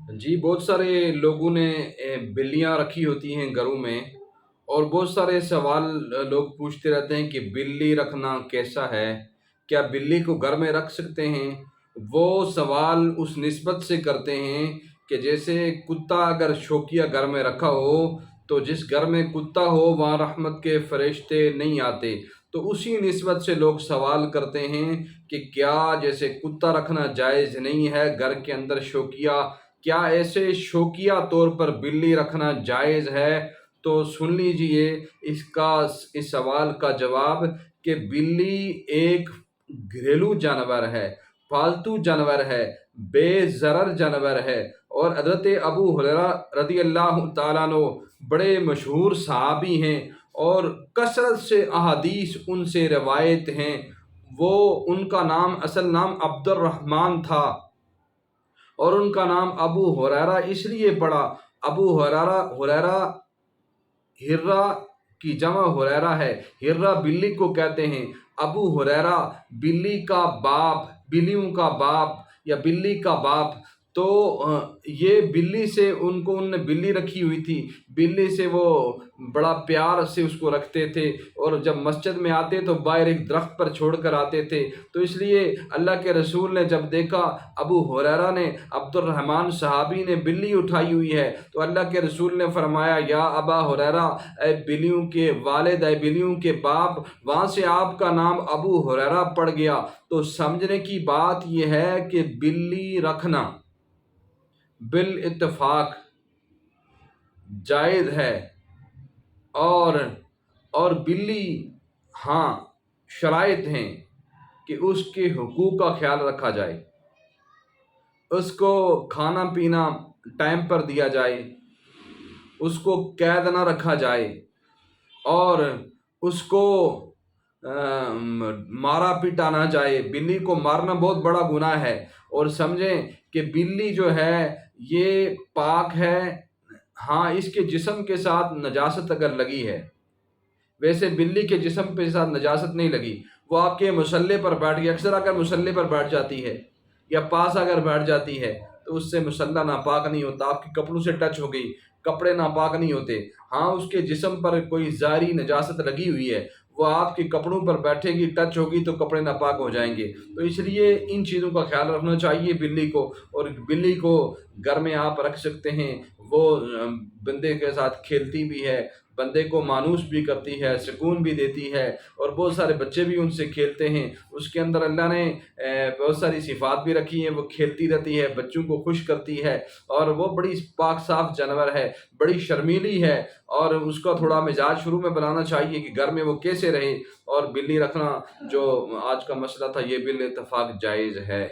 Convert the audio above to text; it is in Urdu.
جی، بہت سارے لوگوں نے بلیاں رکھی ہوتی ہیں گھروں میں، اور بہت سارے سوال لوگ پوچھتے رہتے ہیں کہ بلی رکھنا کیسا ہے؟ کیا بلی کو گھر میں رکھ سکتے ہیں؟ وہ سوال اس نسبت سے کرتے ہیں کہ جیسے کتا اگر شوکیہ گھر میں رکھا ہو، تو جس گھر میں کتا ہو وہاں رحمت کے فرشتے نہیں آتے۔ تو اسی نسبت سے لوگ سوال کرتے ہیں کہ کیا جیسے کتا رکھنا جائز نہیں ہے گھر کے اندر شوکیہ، کیا ایسے شوکیہ طور پر بلی رکھنا جائز ہے؟ تو سن لیجئے اس سوال کا جواب کہ بلی ایک گھریلو جانور ہے، پالتو جانور ہے، بے ضرر جانور ہے۔ اور حضرت ابو ہریرہ رضی اللہ تعالیٰ عنہ بڑے مشہور صحابی ہیں، اور کثرت سے احادیث ان سے روایت ہیں۔ وہ ان کا نام اصل نام عبد الرحمن تھا، اور ان کا نام ابو ہریرہ اس لیے پڑا۔ ابو ہریرہ ہرہ کی جمع ہریرہ ہے، ہرہ بلی کو کہتے ہیں۔ ابو ہریرہ بلی کا باپ، بلیوں کا باپ یا بلی کا باپ۔ تو یہ بلی سے ان نے بلی رکھی ہوئی تھی، بلی سے وہ بڑا پیار سے اس کو رکھتے تھے، اور جب مسجد میں آتے تو باہر ایک درخت پر چھوڑ کر آتے تھے۔ تو اس لیے اللہ کے رسول نے جب دیکھا ابو ہریرہ نے، عبد الرحمن صحابی نے بلی اٹھائی ہوئی ہے، تو اللہ کے رسول نے فرمایا یا ابا ہریرہ، اے بلیوں کے والد، اے بلیوں کے باپ، وہاں سے آپ کا نام ابو ہریرہ پڑ گیا۔ تو سمجھنے کی بات یہ ہے کہ بلی رکھنا بالاتفاق جائز ہے، اور بلی، ہاں، شرائط ہیں کہ اس کے حقوق کا خیال رکھا جائے، اس کو کھانا پینا ٹائم پر دیا جائے، اس کو قید نہ رکھا جائے، اور اس کو مارا پیٹا نہ جائے۔ بلی کو مارنا بہت بڑا گناہ ہے، اور سمجھیں کہ بلی جو ہے یہ پاک ہے۔ ہاں، اس کے جسم کے ساتھ نجاست اگر لگی ہے، ویسے بلی کے جسم کے ساتھ نجاست نہیں لگی، وہ آپ کے مصلے پر بیٹھ گئی، اکثر اگر مصلے پر بیٹھ جاتی ہے یا پاس اگر بیٹھ جاتی ہے تو اس سے مصلہ ناپاک نہیں ہوتا، آپ کے کپڑوں سے ٹچ ہو گئی، کپڑے ناپاک نہیں ہوتے۔ ہاں، اس کے جسم پر کوئی ظاہری نجاست لگی ہوئی ہے، وہ آپ کے کپڑوں پر بیٹھے گی، ٹچ ہوگی تو کپڑے ناپاک ہو جائیں گے۔ تو اس لیے ان چیزوں کا خیال رکھنا چاہیے بلی کو، اور بلی کو گھر میں آپ رکھ سکتے ہیں۔ وہ بندے کے ساتھ کھیلتی بھی ہے، بندے کو مانوس بھی کرتی ہے، سکون بھی دیتی ہے، اور بہت سارے بچے بھی ان سے کھیلتے ہیں۔ اس کے اندر اللہ نے بہت ساری صفات بھی رکھی ہیں، وہ کھیلتی رہتی ہے، بچوں کو خوش کرتی ہے، اور وہ بڑی پاک صاف جانور ہے، بڑی شرمیلی ہے، اور اس کا تھوڑا مزاج شروع میں بنانا چاہیے کہ گھر میں وہ کیسے رہے۔ اور بلی رکھنا جو آج کا مسئلہ تھا، یہ بالاتفاق جائز ہے۔